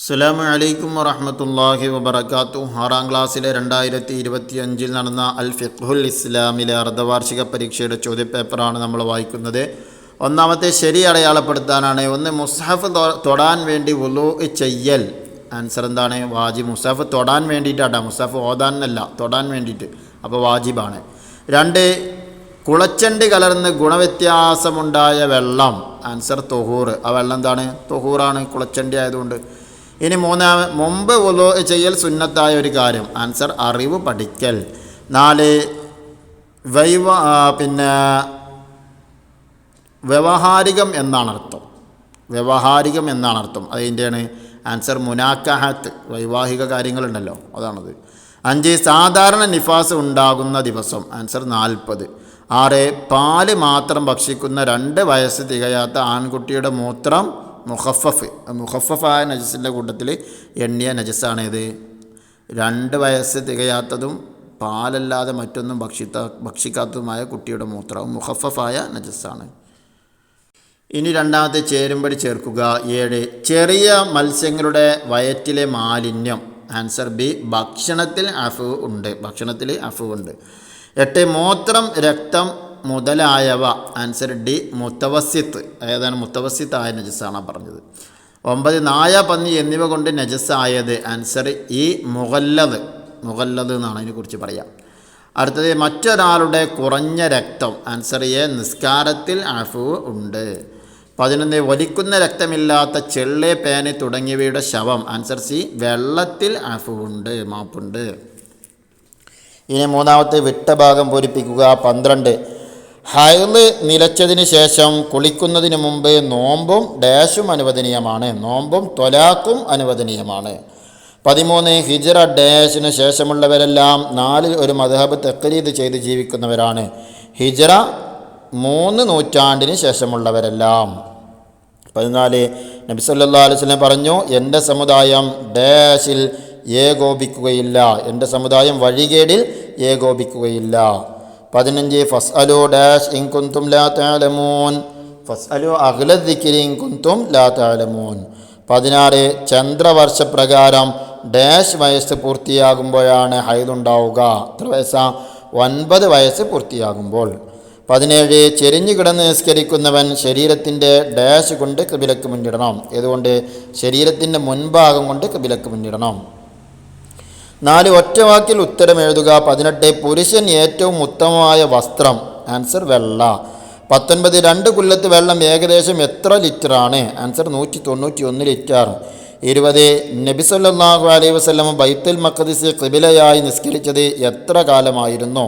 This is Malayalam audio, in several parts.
അസ്സലാമു അലൈക്കും വറഹ്മത്തുള്ളാഹി വബറകാതുഹു. 6ാം ക്ലാസ്സിലെ 2025 നടന്ന അൽ ഫിഖ്ഹുൽ ഇസ്ലാമിലെ അർദ്ധവാർഷിക പരീക്ഷയുടെ ചോദ്യപേപ്പറാണ് നമ്മൾ വായിക്കുന്നത്. ഒന്നാമത്തെ ശരി അടയാളപ്പെടുത്താനാണ്. ഒന്ന്, മുസ്ഹഫ് തൊടാൻ വേണ്ടി വുളൂ ചെയ്യൽ. ആൻസർ എന്താണ്? വാജിബ്. മുസ്ഹഫ് തൊടാൻ വേണ്ടിയിട്ടാണ്, മുസ്ഹഫ് ഓതാനല്ല, തൊടാൻ വേണ്ടിയിട്ട്, അപ്പോൾ വാജിബാണ്. 2, കുളച്ചണ്ടി കലർന്ന് ഗുണവ്യത്യാസമുണ്ടായ വെള്ളം. ആൻസർ തൊഹൂർ. ആ വെള്ളം എന്താണ്? തൊഹൂറാണ്, കുളച്ചണ്ടി ആയതുകൊണ്ട്. ഇനി 3, മുമ്പ് വുളൂ ചെയ്യൽ സുന്നത്തായ ഒരു കാര്യം. ആൻസർ അറിവ് പഠിക്കൽ. 4, വ്യവഹാരികം എന്നാണ് അർത്ഥം. വ്യവഹാരികം എന്നാണ് അർത്ഥം. അതിൻ്റെയാണ് ആൻസർ മുനാക്കഹത്ത്. വൈവാഹിക കാര്യങ്ങളുണ്ടല്ലോ, അതാണത്. 5, സാധാരണ നിഫാസ് ഉണ്ടാകുന്ന ദിവസം. ആൻസർ 40. 6, പാല് മാത്രം ഭക്ഷിക്കുന്ന 2 വയസ്സ് തികയാത്ത ആൺകുട്ടിയുടെ മൂത്രം മുഖഫഫായ നജസിൻ്റെ കൂട്ടത്തിൽ എണ്ണിയ നജസാണേത്? 2 വയസ്സ് തികയാത്തതും പാലല്ലാതെ മറ്റൊന്നും ഭക്ഷിക്കാത്തതുമായ കുട്ടിയുടെ മൂത്രവും മുഖഫഫായ നജസാണ്. ഇനി രണ്ടാമത്തെ ചേരുംപടി ചേർക്കുക. 7, ചെറിയ മത്സ്യങ്ങളുടെ വയറ്റിലെ മാലിന്യം. ആൻസർ ബി, ഭക്ഷണത്തിൽ അഫു ഉണ്ട്. 8, മൂത്രം, രക്തം മുതലായവ. ആൻസർ ഡി, മുത്തവസ്സിത്ത്. ഏതാണ്? മുത്തവസ്സിത്തായ നജസാണ് പറഞ്ഞത്. 9, നായ, പന്നി എന്നിവ കൊണ്ട് നജസായത്. ആൻസർ ഈ, മുഗല്ലദ് എന്നാണ് അതിനെക്കുറിച്ച് പറയാം. അടുത്തത്, മറ്റൊരാളുടെ കുറഞ്ഞ രക്തം. ആൻസർ എ, നിസ്കാരത്തിൽ അഫു ഉണ്ട്. 11, വലിക്കുന്ന രക്തമില്ലാത്ത ചെള്ള്, പേന് തുടങ്ങിയവയുടെ ശവം. ആൻസർ സി, വെള്ളത്തിൽ അഫു ഉണ്ട്, മാപ്പുണ്ട്. ഇനി മൂന്നാമത്തെ, വിട്ട ഭാഗം പൂരിപ്പിക്കുക. 12, ഹൈള് നിലച്ചതിന് ശേഷം കുളിക്കുന്നതിന് മുമ്പ് നോമ്പും ഡാഷും അനുവദനീയമാണ്. നോമ്പും ത്വലാഖും അനുവദനീയമാണ്. 13, ഹിജ്റ ഡാഷിന് ശേഷമുള്ളവരെല്ലാം 4 ഒരു മദ്ഹബ് തഖ്ലീദ് ചെയ്ത് ജീവിക്കുന്നവരാണ്. ഹിജ്റ 3 നൂറ്റാണ്ടിന് ശേഷമുള്ളവരെല്ലാം. 14, നബി സല്ലല്ലാഹു അലൈഹി വസല്ലം പറഞ്ഞു, എൻ്റെ സമുദായം ഡാഷിൽ ഏകോപിക്കുകയില്ല, എൻ്റെ സമുദായം വഴികേടിൽ ഏകോപിക്കുകയില്ല. 15, ഫസ്അലു ഡാഷ് ഇൻ കുന്തും ലാ തഅലമൂൻ. ഫസ്അലു അഹ്ല ദിക്രി ഇൻ കുന്തും ലാ തഅലമൂൻ. 16, ചന്ദ്രവർഷപ്രകാരം ഡാഷ് വയസ്സ് പൂർത്തിയാകുമ്പോഴാണ് ഹൈദുണ്ടാവുക. എത്ര വയസ്സാ? 9 വയസ്സ് പൂർത്തിയാകുമ്പോൾ. 17, ചെരിഞ്ഞു കിടന്ന് നിസ്കരിക്കുന്നവൻ ശരീരത്തിൻ്റെ ഡാഷ് കൊണ്ട് ഖിബിലക്ക് മുന്നിടണം. ഏതുകൊണ്ട്? ശരീരത്തിൻ്റെ മുൻഭാഗം കൊണ്ട് ഖിബിലക്ക് മുന്നിടണം. 4, ഒറ്റവാക്കിൽ ഉത്തരം എഴുതുക. 18, പുരുഷൻ ഏറ്റവും ഉത്തമമായ വസ്ത്രം. ആൻസർ വെള്ള. 19, 2 കുല്ലത്ത് വെള്ളം ഏകദേശം എത്ര ലിറ്ററാണ്? Answer 191 litre. 20, നബി സല്ലല്ലാഹു അലൈഹി വസല്ലം ബൈത്തുൽ മഖ്ദിസ് ഖിബിലയായി നിസ്കരിച്ചത് എത്ര കാലമായിരുന്നു?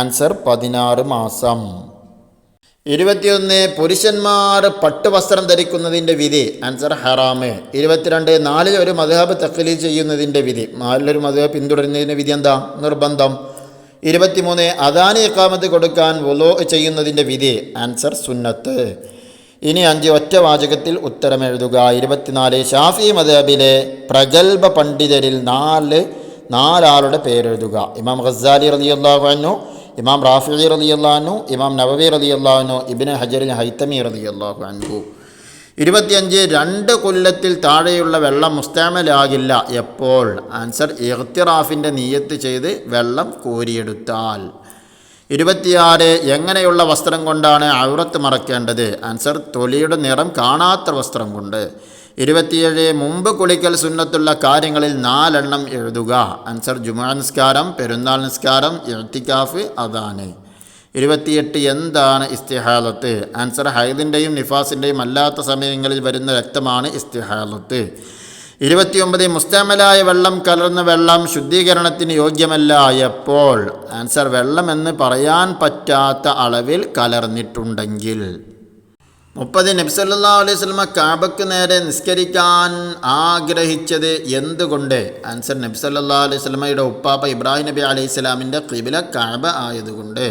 ആൻസർ 16 മാസം. 21, പുരുഷന്മാർ പട്ടുവസ്ത്രം ധരിക്കുന്നതിൻ്റെ വിധി. ആൻസർ ഹറാമ്. 22, 4 ഒരു മദ്ഹബ് തഖ്ലീദ് ചെയ്യുന്നതിൻ്റെ വിധി. 4 ഒരു മദ്ഹബ് പിന്തുടരുന്നതിൻ്റെ വിധി എന്താ? നിർബന്ധം. 23, അദാൻ ഇഖാമത്ത് കൊടുക്കാൻ വുളൂ ചെയ്യുന്നതിൻ്റെ വിധി. ആൻസർ സുന്നത്ത്. ഇനി 5 ഒറ്റ വാചകത്തിൽ ഉത്തരം എഴുതുക. 24, ഷാഫി മദ്ഹബിലെ പ്രഗൽഭ പണ്ഡിതരിൽ 4 ആളുടെ പേരെഴുതുക. ഇമാം ഖസാലി റളിയല്ലാഹു അൻഹു, ഇമാം റാഫിഈ റളിയല്ലാഹു അൻഹു, ഇമാം നവവി റളിയല്ലാഹു അൻഹു, ഇബ്നു ഹജർ ഹൈതമി റളിയല്ലാഹു അൻഹു. 25, 2 കൊല്ലത്തിൽ താഴെയുള്ള വെള്ളം മുസ്തഅമലാകില്ല. എപ്പോൾ? ആൻസർ ഇഗ്തിറാഫിൻ്റെ നിയ്യത്ത് ചെയ്ത് വെള്ളം കോരിയെടുത്താൽ. 26, എങ്ങനെയുള്ള വസ്ത്രം കൊണ്ടാണ് ഔറത്ത് മറക്കേണ്ടത്? ആൻസർ തൊലിയുടെ നിറം കാണാത്ത വസ്ത്രം കൊണ്ട്. 27, മുമ്പ് കുളിക്കൽ സുന്നത്തുള്ള കാര്യങ്ങളിൽ 4 എണ്ണം എഴുതുക. ആൻസർ ജുമുഅ നിസ്കാരം, പെരുന്നാൾ നിസ്കാരം, ഇഅ്തികാഫ്, അദാന്. 28, എന്താണ് ഇസ്തിഹാലത്ത്? ആൻസർ ഹൈദിൻ്റെയും നിഫാസിൻ്റെയും അല്ലാത്ത സമയങ്ങളിൽ വരുന്ന രക്തമാണ് ഇസ്തിഹാലത്ത്. 29, മുസ്തഅമലായ വെള്ളം കലർന്ന വെള്ളം ശുദ്ധീകരണത്തിന് യോഗ്യമല്ല. എപ്പോൾ? ആൻസർ വെള്ളം എന്ന് പറയാൻ പറ്റാത്ത അളവിൽ കലർന്നിട്ടുണ്ടെങ്കിൽ. 30, നബി സല്ലല്ലാഹു അലൈഹി വസല്ലം കഅബക്ക് നേരെ നിസ്കരിക്കാൻ ആഗ്രഹിച്ചത് എന്തുകൊണ്ട്? ആൻസർ നബി സല്ലല്ലാഹു അലൈഹി വസല്ലമയുടെ ഉപ്പാപ്പ ഇബ്രാഹിം നബി അലൈഹിസ്സലാമിൻ്റെ ഖിബില കഅബ ആയതുകൊണ്ട്.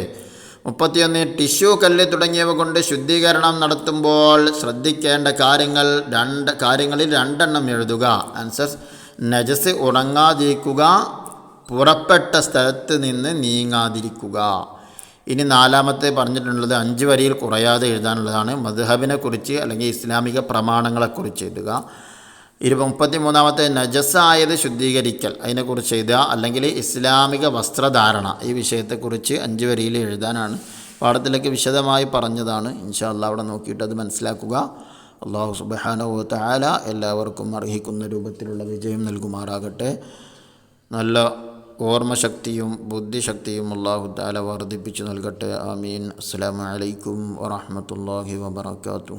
31, ടിഷ്യൂ, കല്ല് തുടങ്ങിയവ കൊണ്ട് ശുദ്ധീകരണം നടത്തുമ്പോൾ ശ്രദ്ധിക്കേണ്ട കാര്യങ്ങളിൽ 2 എണ്ണം എഴുതുക. ആൻസർ നജസ് ഉണങ്ങാതിരിക്കുക, പുറപ്പെട്ട സ്ഥലത്ത് നിന്ന് നീങ്ങാതിരിക്കുക. ഇനി 4-മത്തെ പറഞ്ഞിട്ടുള്ളത് 5 വരിയിൽ കുറയാതെ എഴുതാനുള്ളതാണ്. മദ്ഹബിനെ കുറിച്ച് അല്ലെങ്കിൽ ഇസ്ലാമിക പ്രമാണങ്ങളെക്കുറിച്ച് എഴുതുക. 33-ാമത്തെ നജസായത് ശുദ്ധീകരിക്കൽ, അതിനെക്കുറിച്ച് എഴുതുക. അല്ലെങ്കിൽ ഇസ്ലാമിക വസ്ത്രധാരണ, ഈ വിഷയത്തെക്കുറിച്ച് 5 വരിയിൽ എഴുതാനാണ്. പാഠത്തിലേക്ക് വിശദമായി പറഞ്ഞതാണ്. ഇൻഷാ അല്ലാഹ് അവിടെ നോക്കിയിട്ട് അത് മനസ്സിലാക്കുക. അല്ലാഹു സുബ്ഹാനഹു വ തആല എല്ലാവർക്കും അർഹിക്കുന്ന രൂപത്തിലുള്ള വിജയം നൽകുമാറാകട്ടെ. നല്ല ഓർമ്മശക്തിയും ബുദ്ധിശക്തിയും അല്ലാഹു തആല വർദ്ധിപ്പിച്ചു നൽകട്ടെ. ആമീൻ. അസ്സലാമു അലൈക്കും വറഹ്മത്തുള്ളാഹി വബറകാതുഹു.